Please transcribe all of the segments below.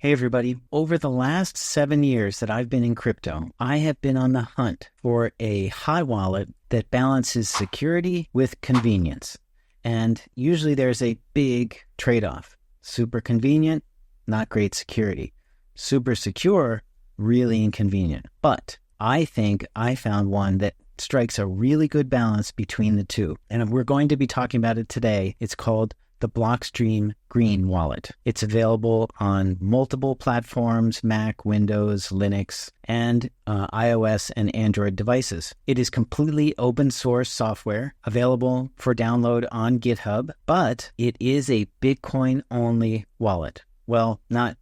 Hey everybody, over the last 7 years that I've been in crypto, I have been on the hunt for a hot wallet that balances security with convenience. And usually there's a big trade-off. Super convenient, not great security. Super secure, really inconvenient. But I think I found one that strikes a really good balance between the two. And we're going to be talking about it today. It's called the Blockstream Green Wallet. It's available on multiple platforms, Mac, Windows, Linux, and iOS and Android devices. It is completely open source software available for download on GitHub, but it is a Bitcoin-only wallet. Well, not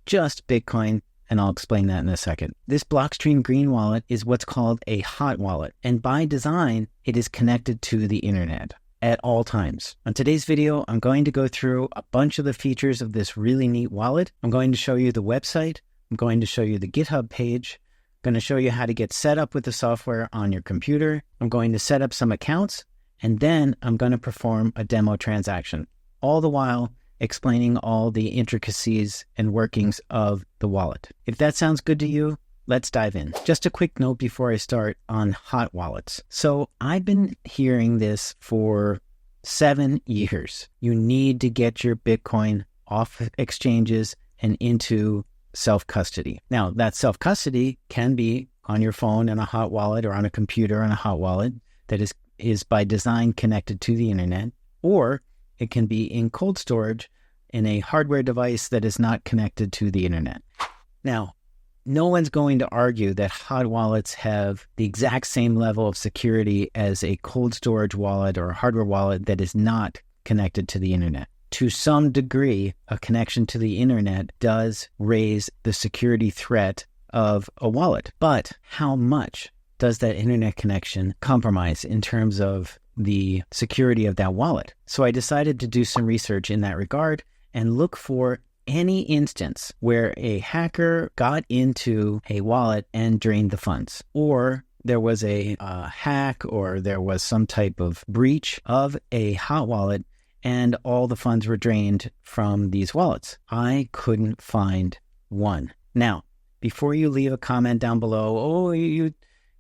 just Bitcoin, and I'll explain that in a second. This Blockstream Green Wallet is what's called a hot wallet, and by design, it is connected to the internet at all times. On today's video, I'm going to go through a bunch of the features of this really neat wallet. I'm going to show you the website. I'm going to show you the GitHub page. I'm going to show you how to get set up with the software on your computer. I'm going to set up some accounts, and then I'm going to perform a demo transaction, all the while explaining all the intricacies and workings of the wallet. If that sounds good to you, let's dive in. Just a quick note before I start on hot wallets. So I've been hearing this for 7 years. You need to get your Bitcoin off exchanges and into self-custody. Now, that self-custody can be on your phone in a hot wallet or on a computer on a hot wallet that is by design connected to the internet, or it can be in cold storage in a hardware device that is not connected to the internet. Now, no one's going to argue that hot wallets have the exact same level of security as a cold storage wallet or a hardware wallet that is not connected to the internet. To some degree, a connection to the internet does raise the security threat of a wallet. But how much does that internet connection compromise in terms of the security of that wallet? So I decided to do some research in that regard and look for any instance where a hacker got into a wallet and drained the funds, or there was a hack, or there was some type of breach of a hot wallet and all the funds were drained from these wallets. I couldn't find one. Now, before you leave a comment down below,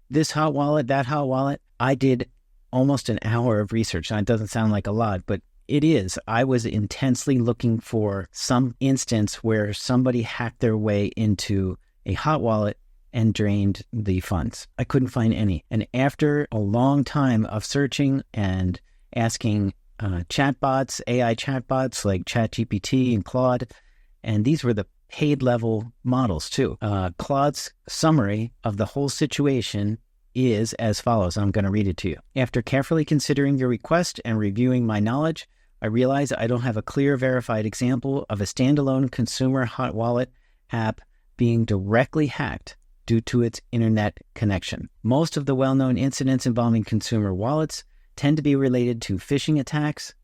this hot wallet, that hot wallet, I did almost an hour of research. Now, it doesn't sound like a lot, but it is. I was intensely looking for some instance where somebody hacked their way into a hot wallet and drained the funds. I couldn't find any. And after a long time of searching and asking chatbots, AI chatbots like ChatGPT and Claude, and these were the paid level models too. Claude's summary of the whole situation is as follows. I'm going to read it to you. After carefully considering your request and reviewing my knowledge, I realize I don't have a clear verified example of a standalone consumer hot wallet app being directly hacked due to its internet connection. Most of the well-known incidents involving consumer wallets tend to be related to phishing attacks,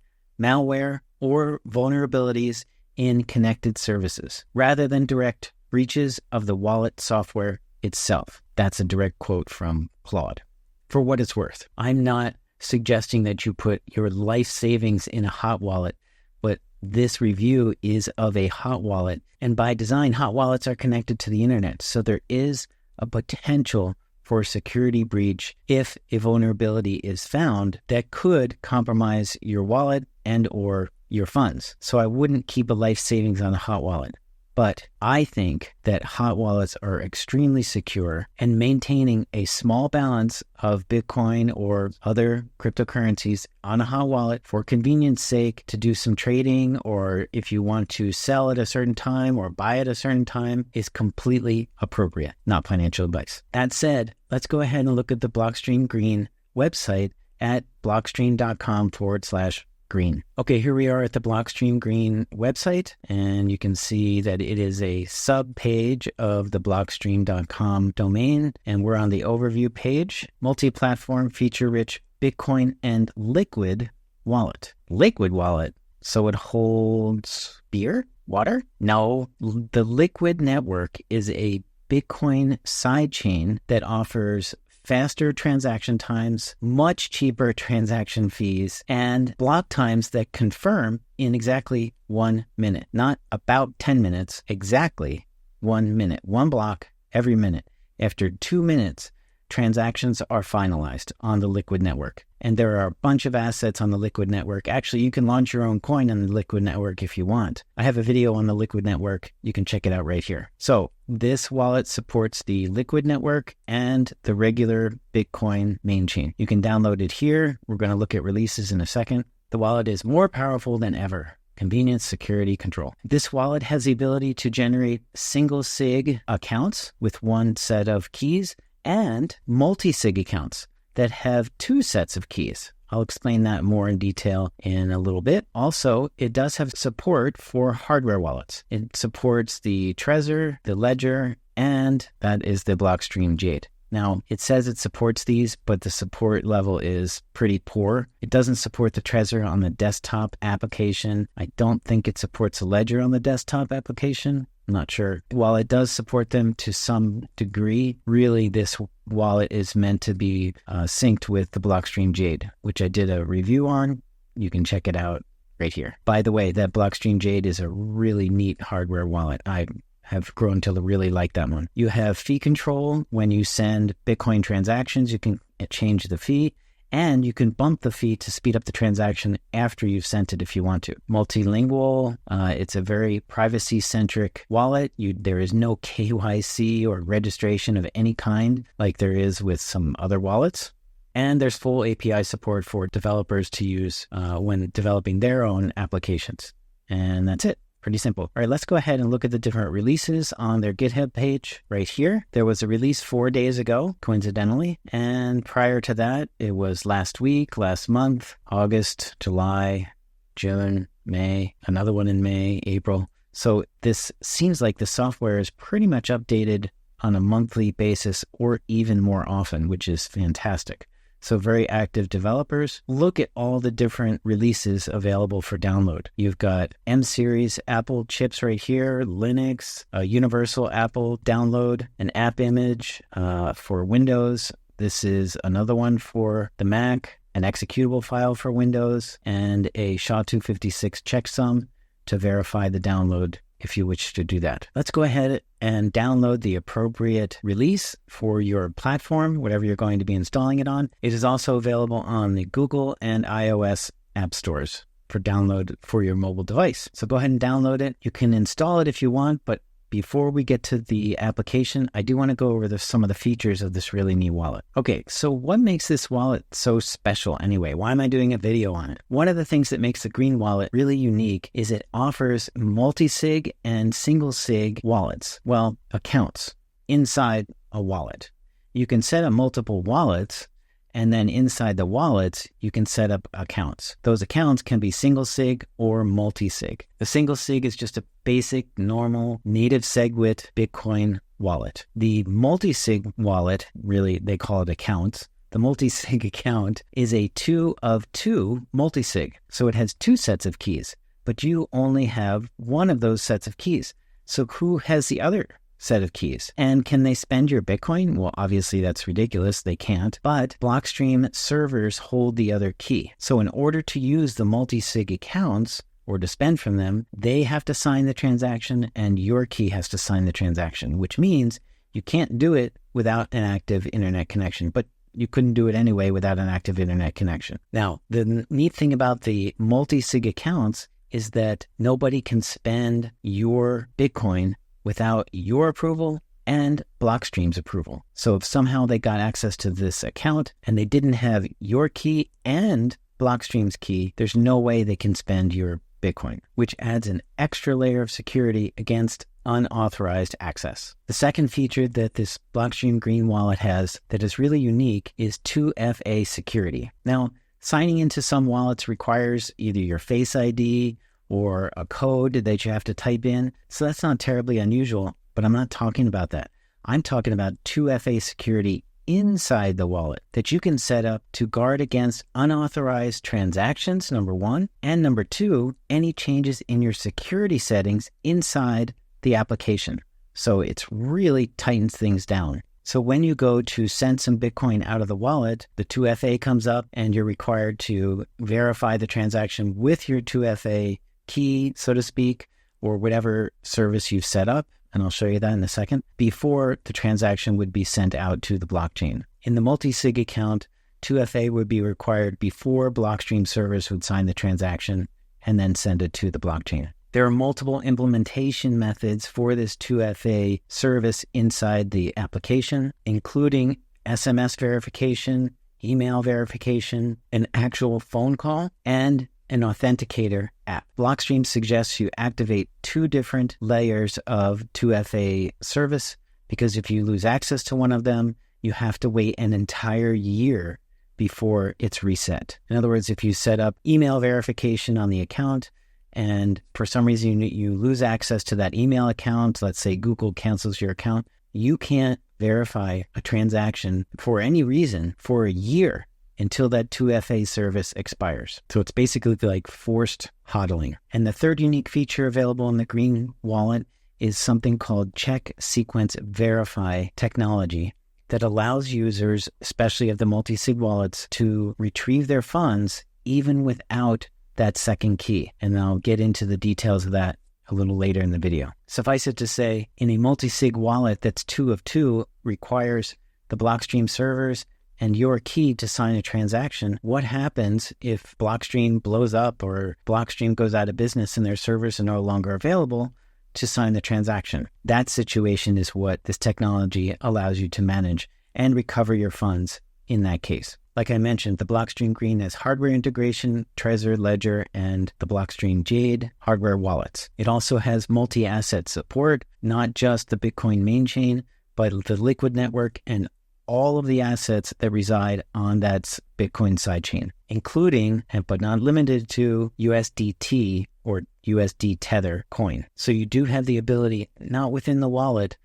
malware, or vulnerabilities in connected services, rather than direct breaches of the wallet software itself. That's a direct quote from Claude. For what it's worth, I'm not suggesting that you put your life savings in a hot wallet, but this review is of a hot wallet. And by design, hot wallets are connected to the internet. So there is a potential for a security breach if a vulnerability is found that could compromise your wallet and or your funds. So I wouldn't keep a life savings on a hot wallet. But I think that hot wallets are extremely secure, and maintaining a small balance of Bitcoin or other cryptocurrencies on a hot wallet for convenience sake to do some trading, or if you want to sell at a certain time or buy at a certain time, is completely appropriate, not financial advice. That said, let's go ahead and look at the Blockstream Green website at blockstream.com/green. Okay, here we are at the Blockstream Green website, and you can see that it is a sub-page of the blockstream.com domain, and we're on the overview page, multi-platform, feature-rich Bitcoin and liquid wallet. Liquid wallet, so it holds beer? Water? No, the Liquid network is a Bitcoin sidechain that offers faster transaction times, much cheaper transaction fees, and block times that confirm in exactly 1 minute. Not about 10 minutes, exactly 1 minute. One block every minute. After 2 minutes, transactions are finalized on the Liquid network. And there are a bunch of assets on the Liquid network. Actually, you can launch your own coin on the Liquid network if you want. I have a video on the Liquid network. You can check it out right here. So this wallet supports the Liquid network and the regular Bitcoin main chain. You can download it here. We're going to look at releases in a second. The wallet is more powerful than ever. Convenience, security, control. This wallet has the ability to generate single sig accounts with one set of keys and multi-sig accounts that have 2 sets of keys. I'll explain that more in detail in a little bit. Also, it does have support for hardware wallets. It supports the Trezor, the Ledger, and that is the Blockstream Jade. Now, it says it supports these, but the support level is pretty poor. It doesn't support the Trezor on the desktop application. I don't think it supports a Ledger on the desktop application. I'm not sure. While it does support them to some degree, really this wallet is meant to be synced with the Blockstream Jade, which I did a review on. You can check it out right here. By the way, that Blockstream Jade is a really neat hardware wallet. I have grown to really like that one. You have fee control. When you send Bitcoin transactions, you can change the fee, and you can bump the fee to speed up the transaction after you've sent it if you want to. Multilingual, it's a very privacy-centric wallet. There is no KYC or registration of any kind like there is with some other wallets. And there's full API support for developers to use when developing their own applications. And that's it. Pretty simple. All right, let's go ahead and look at the different releases on their GitHub page right here. There was a release 4 days ago, coincidentally. And prior to that, it was last week, last month, August, July, June, May, another one in May, April. So this seems like the software is pretty much updated on a monthly basis or even more often, which is fantastic. So very active developers. Look at all the different releases available for download. You've got M-series Apple chips right here, Linux, a universal Apple download, an app image for Windows. This is another one for the Mac, an executable file for Windows, and a SHA-256 checksum to verify the download if you wish to do that. Let's go ahead and download the appropriate release for your platform, whatever you're going to be installing it on. It is also available on the Google and iOS app stores for download for your mobile device. So go ahead and download it. You can install it if you want, but before we get to the application, I do want to go over some of the features of this really neat wallet. Okay, so what makes this wallet so special anyway? Why am I doing a video on it? One of the things that makes the Green wallet really unique is it offers multi-sig and single-sig wallets, well, accounts inside a wallet. You can set up multiple wallets, and then inside the wallets, you can set up accounts. Those accounts can be single sig or multi-sig. The single sig is just a basic, normal, native SegWit Bitcoin wallet. The multi-sig wallet, really, they call it accounts. The multi-sig account is a 2 of 2 multi-sig. So it has 2 sets of keys, but you only have one of those sets of keys. So who has the other set of keys? And can they spend your Bitcoin? Well, obviously that's ridiculous. They can't, but Blockstream servers hold the other key. So in order to use the multi-sig accounts or to spend from them, they have to sign the transaction and your key has to sign the transaction, which means you can't do it without an active internet connection, but you couldn't do it anyway without an active internet connection. Now, the neat thing about the multi-sig accounts is that nobody can spend your Bitcoin without your approval and Blockstream's approval. So if somehow they got access to this account and they didn't have your key and Blockstream's key, there's no way they can spend your Bitcoin, which adds an extra layer of security against unauthorized access. The second feature that this Blockstream Green wallet has that is really unique is 2FA security. Now, signing into some wallets requires either your Face ID or a code that you have to type in. So that's not terribly unusual, but I'm not talking about that. I'm talking about 2FA security inside the wallet that you can set up to guard against unauthorized transactions, number one, and number two, any changes in your security settings inside the application. So it's really tightens things down. So when you go to send some Bitcoin out of the wallet, the 2FA comes up and you're required to verify the transaction with your 2FA key, so to speak, or whatever service you've set up. And I'll show you that in a second, before the transaction would be sent out to the blockchain. In the multi-sig account, 2FA would be required before Blockstream servers would sign the transaction and then send it to the blockchain. There are multiple implementation methods for this 2FA service inside the application, including SMS verification, email verification, an actual phone call, and an authenticator app. Blockstream suggests you activate 2 different layers of 2FA service, because if you lose access to one of them, you have to wait an entire year before it's reset. In other words, if you set up email verification on the account, and for some reason you lose access to that email account, let's say Google cancels your account, you can't verify a transaction for any reason for a year until that 2FA service expires. So it's basically like forced hodling. And the third unique feature available in the Green Wallet is something called Check Sequence Verify technology that allows users, especially of the multi-sig wallets, to retrieve their funds even without that second key. And I'll get into the details of that a little later in the video. Suffice it to say, in a multi-sig wallet that's 2 of 2 requires the Blockstream servers and your key to sign a transaction. What happens if Blockstream blows up or Blockstream goes out of business and their servers are no longer available to sign the transaction? That situation is what this technology allows you to manage and recover your funds in that case. Like I mentioned, the Blockstream Green has hardware integration, Trezor, Ledger, and the Blockstream Jade hardware wallets. It also has multi-asset support, not just the Bitcoin main chain, but the Liquid network and all of the assets that reside on that Bitcoin sidechain, including, but not limited to, USDT or USD Tether coin. So you do have the ability, not within the wallet,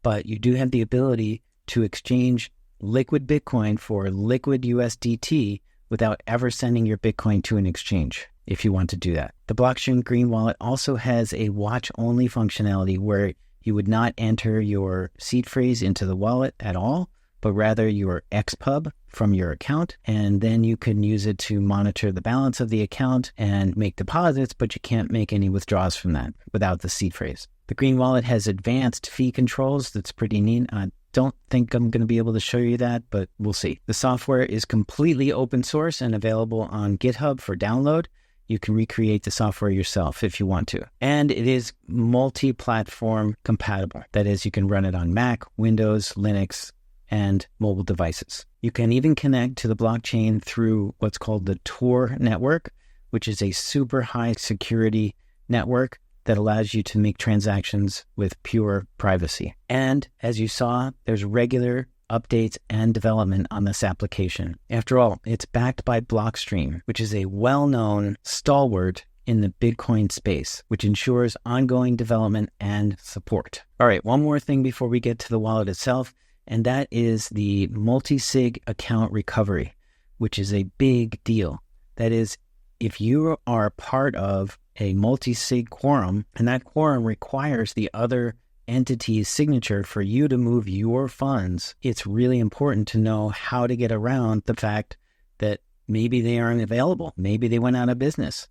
but you do have the ability to exchange liquid Bitcoin for liquid USDT without ever sending your Bitcoin to an exchange, if you want to do that. The Blockstream Green Wallet also has a watch-only functionality where you would not enter your seed phrase into the wallet at all, but rather your XPub from your account, and then you can use it to monitor the balance of the account and make deposits, but you can't make any withdrawals from that without the seed phrase. The Green Wallet has advanced fee controls. That's pretty neat. I don't think I'm going to be able to show you that, but we'll see. The software is completely open source and available on GitHub for download. You can recreate the software yourself if you want to. And it is multi-platform compatible. That is, you can run it on Mac, Windows, Linux, and mobile devices. You can even connect to the blockchain through what's called the Tor network, which is a super high security network that allows you to make transactions with pure privacy. And as you saw, there's regular updates and development on this application. After all, it's backed by Blockstream, which is a well-known stalwart in the Bitcoin space, which ensures ongoing development and support. All right, one more thing before we get to the wallet itself, and that is the multi-sig account recovery, which is a big deal. That is, if you are part of a multi-sig quorum, and that quorum requires the other entity's signature for you to move your funds, it's really important to know how to get around the fact that maybe they aren't available. Maybe they went out of business.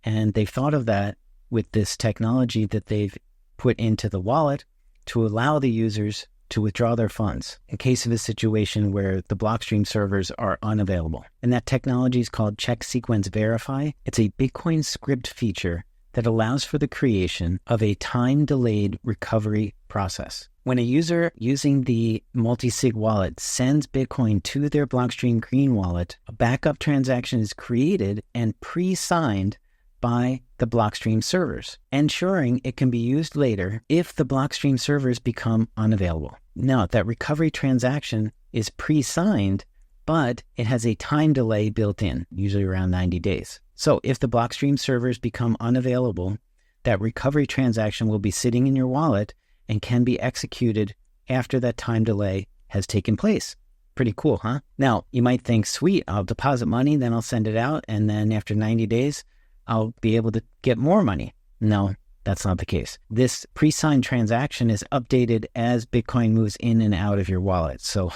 And they've thought of that with this technology that they've put into the wallet to allow the users to withdraw their funds in case of a situation where the Blockstream servers are unavailable. And that technology is called Check Sequence Verify. It's a Bitcoin script feature that allows for the creation of a time-delayed recovery process. When a user using the multi-sig wallet sends Bitcoin to their Blockstream Green wallet, a backup transaction is created and pre-signed by the Blockstream servers, ensuring it can be used later if the Blockstream servers become unavailable. Now, that recovery transaction is pre-signed, but it has a time delay built in, usually around 90 days. So if the Blockstream servers become unavailable, that recovery transaction will be sitting in your wallet and can be executed after that time delay has taken place. Pretty cool, huh? Now, you might think, sweet, I'll deposit money, then I'll send it out, and then after 90 days, I'll be able to get more money. No, That's not the case. This pre-signed transaction is updated as Bitcoin moves in and out of your wallet. So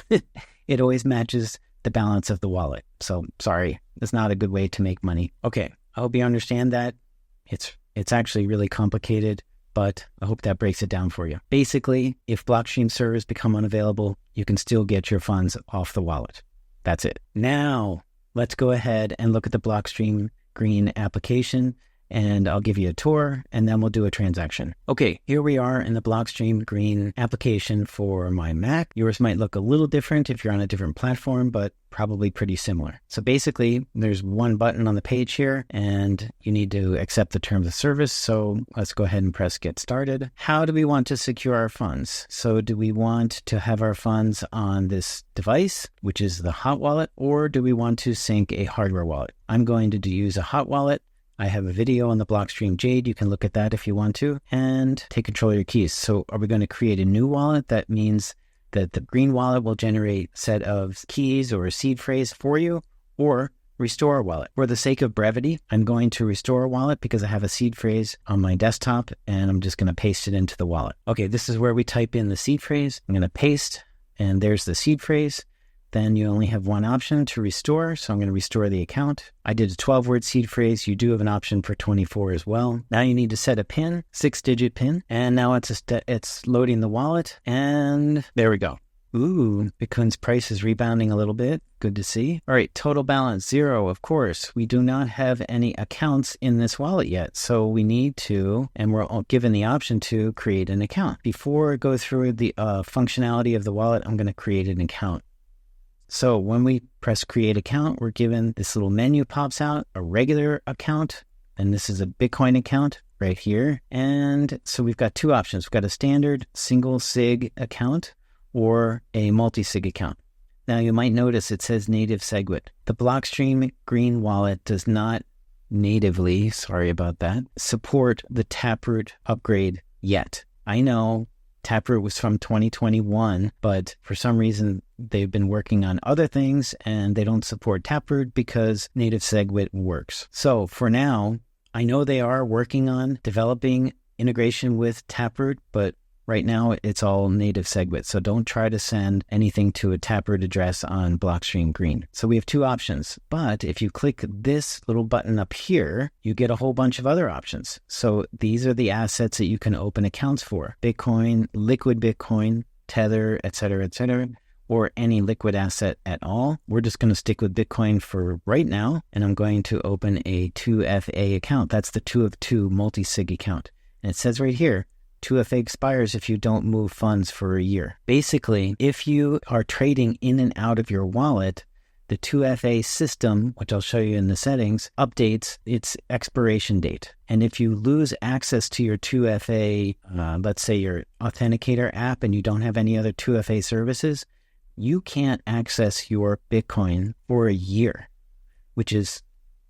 it always matches the balance of the wallet. So sorry, that's not a good way to make money. Okay, I hope you understand that. It's actually really complicated, but I hope that breaks it down for you. Basically, if Blockstream servers become unavailable, you can still get your funds off the wallet. That's it. Now, let's go ahead and look at the Blockstream Green application, and I'll give you a tour, and then we'll do a transaction. Okay, here we are in the Blockstream Green application for my Mac. Yours might look a little different if you're on a different platform, but probably pretty similar. So basically, there's one button on the page here, and you need to accept the terms of service. So let's go ahead and press Get Started. How do we want to secure our funds? So do we want to have our funds on this device, which is the hot wallet, or do we want to sync a hardware wallet? I'm going to use a hot wallet. I have a video on the Blockstream Jade. You can look at that if you want to, and take control of your keys. So are we going to create a new wallet? That means that the green wallet will generate a set of keys or a seed phrase for you, or restore a wallet. For the sake of brevity, I'm going to restore a wallet because I have a seed phrase on my desktop, and I'm just going to paste it into the wallet. Okay, this is where we type in the seed phrase. I'm going to paste, and there's the seed phrase. Then you only have one option to restore, so I'm going to restore the account. I did a 12-word seed phrase. You do have an option for 24 as well. Now you need to set a PIN, 6-digit PIN, and now it's loading the wallet, and there we go. Ooh, Bitcoin's price is rebounding a little bit. Good to see. All right, total balance, 0, of course. We do not have any accounts in this wallet yet, so we need to, and we're given the option to create an account. Before I go through the functionality of the wallet, I'm going to create an account. So when we press create account, we're given this little menu pops out, a regular account, and this is a Bitcoin account right here. And so we've got two options. We've got a standard single sig account or a multi-sig account. Now you might notice it says native SegWit. The Blockstream Green wallet does not natively, sorry about that, support the Taproot upgrade yet. I know Taproot was from 2021, but for some reason they've been working on other things and they don't support Taproot because native SegWit works. So for now, I know they are working on developing integration with Taproot, but right now it's all native SegWit. So don't try to send anything to a Taproot address on Blockstream Green. So we have two options, but if you click this little button up here, you get a whole bunch of other options. So these are the assets that you can open accounts for: Bitcoin, liquid Bitcoin, Tether, etc., or any liquid asset at all. We're just going to stick with Bitcoin for right now, and I'm going to open a 2FA account. That's the 2 of 2 multi-sig account. And it says right here, 2FA expires if you don't move funds for a year. Basically, if you are trading in and out of your wallet, the 2FA system, which I'll show you in the settings, updates its expiration date. And if you lose access to your 2FA, let's say your Authenticator app, and you don't have any other 2FA services, you can't access your Bitcoin for a year, which is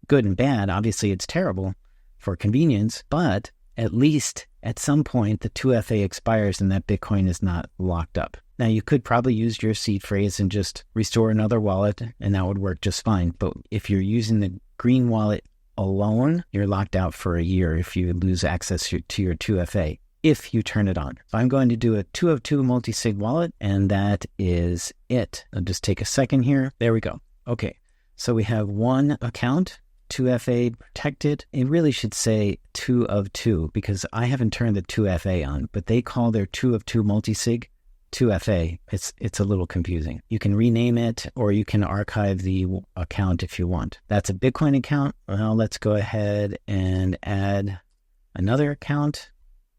good and bad. Obviously, it's terrible for convenience, but at least at some point, the 2FA expires and that Bitcoin is not locked up. Now, you could probably use your seed phrase and just restore another wallet, and that would work just fine. But if you're using the green wallet alone, you're locked out for a year if you lose access to your 2FA, if you turn it on. So I'm going to do a 2 of 2 multi-sig wallet, and that is it. I'll just take a second here. There we go. Okay, so we have one account, 2FA protected. It really should say 2 of 2 because I haven't turned the 2FA on, but they call their 2 of 2 multi-sig 2FA. It's a little confusing. You can rename it or you can archive the account if you want. That's a Bitcoin account. Well, let's go ahead and add another account.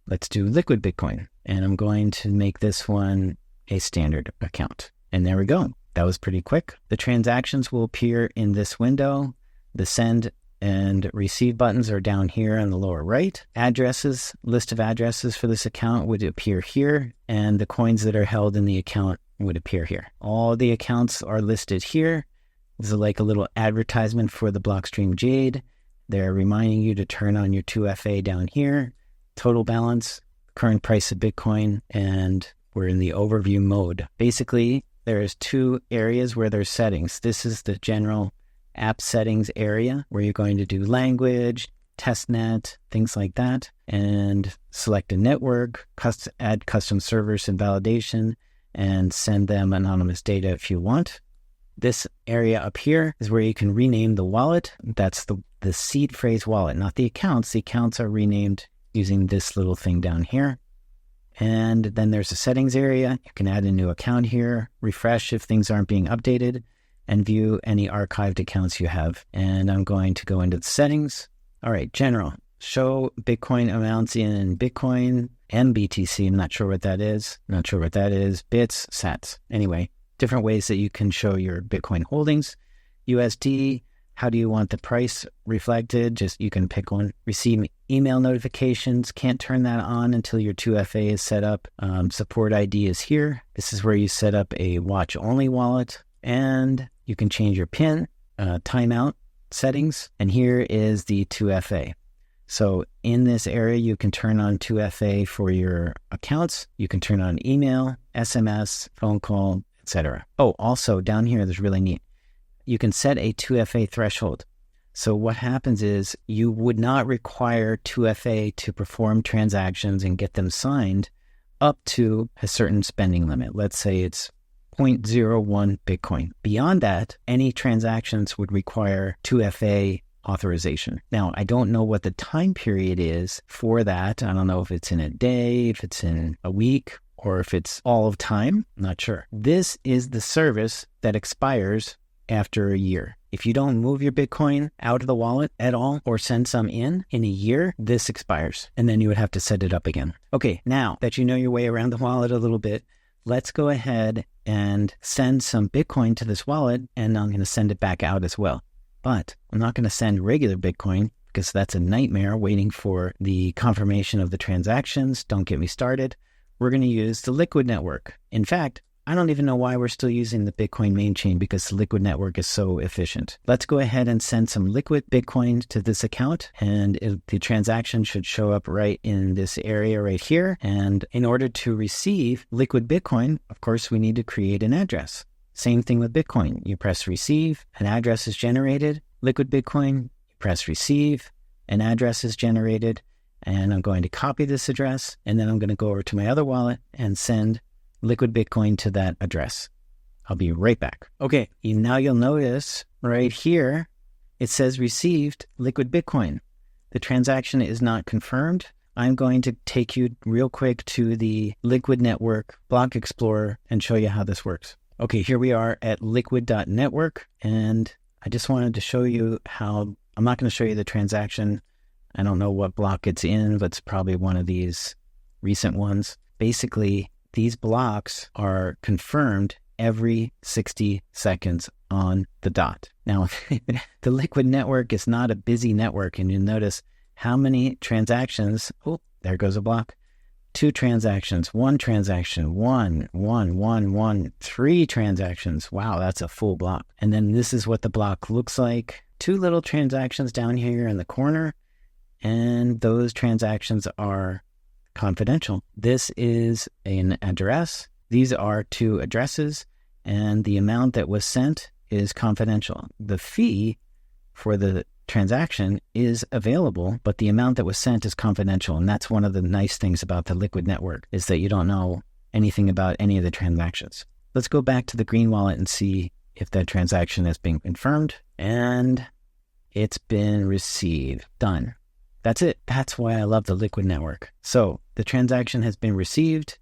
Let's do liquid Bitcoin. And I'm going to make this one a standard account. And there we go. That was pretty quick. The transactions will appear in this window. The send and receive buttons are down here on the lower right. Addresses, list of addresses for this account would appear here, and the coins that are held in the account would appear here. All the accounts are listed here. This is like a little advertisement for the Blockstream Jade. They're reminding you to turn on your 2FA down here. Total balance, current price of Bitcoin, and we're in the overview mode. Basically, there's two areas where there's settings. This is the general app settings area where you're going to do language, testnet, things like that, and select a network, add custom servers and validation, and send them anonymous data if you want. This area up here is where you can rename the wallet. That's the seed phrase wallet, not the accounts. The accounts are renamed using this little thing down here. And then there's a settings area. You can add a new account here, refresh if things aren't being updated, and view any archived accounts you have. And I'm going to go into the settings. All right, general. Show Bitcoin amounts in Bitcoin and BTC. I'm not sure what that is. Bits, sats. Anyway, different ways that you can show your Bitcoin holdings. USD, how do you want the price reflected? Just you can pick one. Receive email notifications. Can't turn that on until your 2FA is set up. Support ID is here. This is where you set up a watch-only wallet. And you can change your PIN, timeout settings. And here is the 2FA. So in this area, you can turn on 2FA for your accounts. You can turn on email, SMS, phone call, etc. Oh, also down here, there's really neat. You can set a 2FA threshold. So what happens is you would not require 2FA to perform transactions and get them signed up to a certain spending limit. Let's say it's 0.01 Bitcoin. Beyond that, any transactions would require 2FA authorization. Now, I don't know what the time period is for that. I don't know if it's in a day, if it's in a week, or if it's all of time. I'm not sure. This is the service that expires after a year. If you don't move your Bitcoin out of the wallet at all or send some in a year, this expires. And then you would have to set it up again. Okay, now that you know your way around the wallet a little bit, let's go ahead and send some Bitcoin to this wallet, and I'm going to send it back out as well. But I'm not going to send regular Bitcoin because that's a nightmare waiting for the confirmation of the transactions. Don't get me started. We're going to use the Liquid network. In fact, I don't even know why we're still using the Bitcoin main chain because the Liquid network is so efficient. Let's go ahead and send some Liquid Bitcoin to this account, and the transaction should show up right in this area right here. And in order to receive Liquid Bitcoin, of course, we need to create an address. Same thing with Bitcoin. You press receive, an address is generated. Liquid Bitcoin, you press receive, an address is generated. And I'm going to copy this address, and then I'm going to go over to my other wallet and send Liquid Bitcoin to that address. I'll be right back. Okay, now you'll notice right here, it says received Liquid Bitcoin. The transaction is not confirmed. I'm going to take you real quick to the Liquid Network Block Explorer and show you how this works. Okay, here we are at liquid.network, and I just wanted to show you how, I'm not going to show you the transaction. I don't know what block it's in, but it's probably one of these recent ones. Basically, these blocks are confirmed every 60 seconds on the dot. Now, the Liquid network is not a busy network, and you'll notice how many transactions. Oh, there goes a block. 2 transactions, 1 transaction, 3 transactions. Wow, that's a full block. And then this is what the block looks like. 2 little transactions down here in the corner, and those transactions are confidential. This is an address. These are 2 addresses, and the amount that was sent is confidential. The fee for the transaction is available, but the amount that was sent is confidential. And that's one of the nice things about the Liquid network, is that you don't know anything about any of the transactions. Let's go back to the green wallet and see if that transaction has been confirmed. And it's been received. Done. That's it. That's why I love the Liquid network. So the transaction has been received,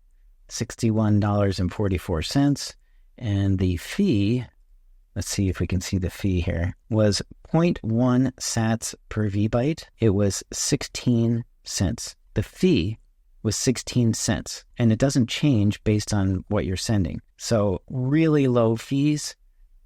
$61.44. And the fee, let's see if we can see the fee here, was 0.1 sats per VByte. It was 16 cents. The fee was 16 cents, and it doesn't change based on what you're sending. So really low fees,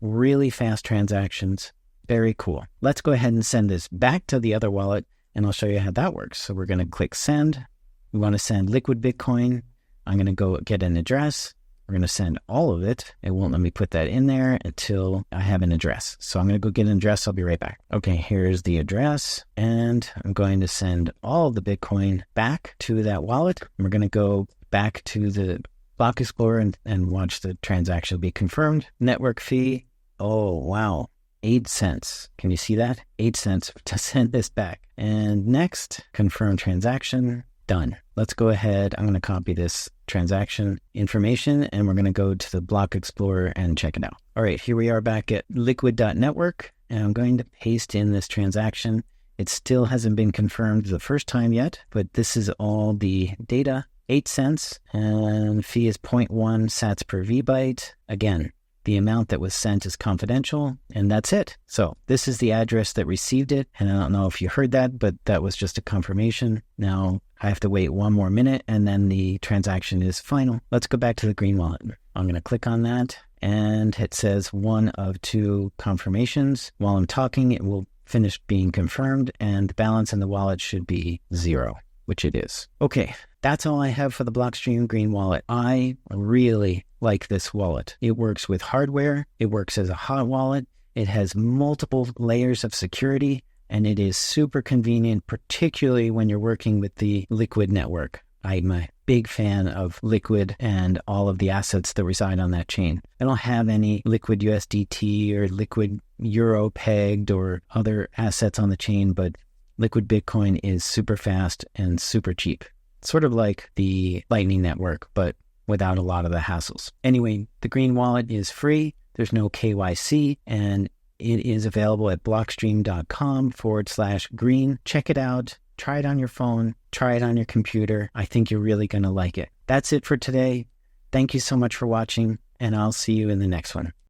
really fast transactions. Very cool. Let's go ahead and send this back to the other wallet, and I'll show you how that works. So we're going to click send. We want to send Liquid Bitcoin. I'm going to go get an address. We're going to send all of it. It won't let me put that in there until I have an address. So I'm going to go get an address. I'll be right back. Okay, here's the address. And I'm going to send all of the Bitcoin back to that wallet. And we're going to go back to the Block Explorer and watch the transaction be confirmed. Network fee. Oh, wow. 8 cents. Can you see that? 8 cents to send this back. And next, confirm transaction. Done. Let's go ahead. I'm going to copy this transaction information and we're going to go to the Block Explorer and check it out. All right, here we are back at liquid.network and I'm going to paste in this transaction. It still hasn't been confirmed the first time yet, but this is all the data. 8 cents and fee is 0.1 sats per VByte. Again, the amount that was sent is confidential, and that's it. So this is the address that received it, and I don't know if you heard that, but that was just a confirmation. Now I have to wait 1 more minute, and then the transaction is final. Let's go back to the green wallet. I'm going to click on that, and it says 1 of 2 confirmations. While I'm talking, it will finish being confirmed, and the balance in the wallet should be 0, which it is. Okay, that's all I have for the Blockstream Green Wallet. I really like this wallet. It works with hardware. It works as a hot wallet. It has multiple layers of security, and it is super convenient, particularly when you're working with the Liquid network. I'm a big fan of Liquid and all of the assets that reside on that chain. I don't have any Liquid USDT or Liquid Euro pegged or other assets on the chain, but Liquid Bitcoin is super fast and super cheap. Sort of like the Lightning Network, but without a lot of the hassles. Anyway, the Green Wallet is free. There's no KYC, and it is available at blockstream.com/green. Check it out. Try it on your phone. Try it on your computer. I think you're really going to like it. That's it for today. Thank you so much for watching, and I'll see you in the next one.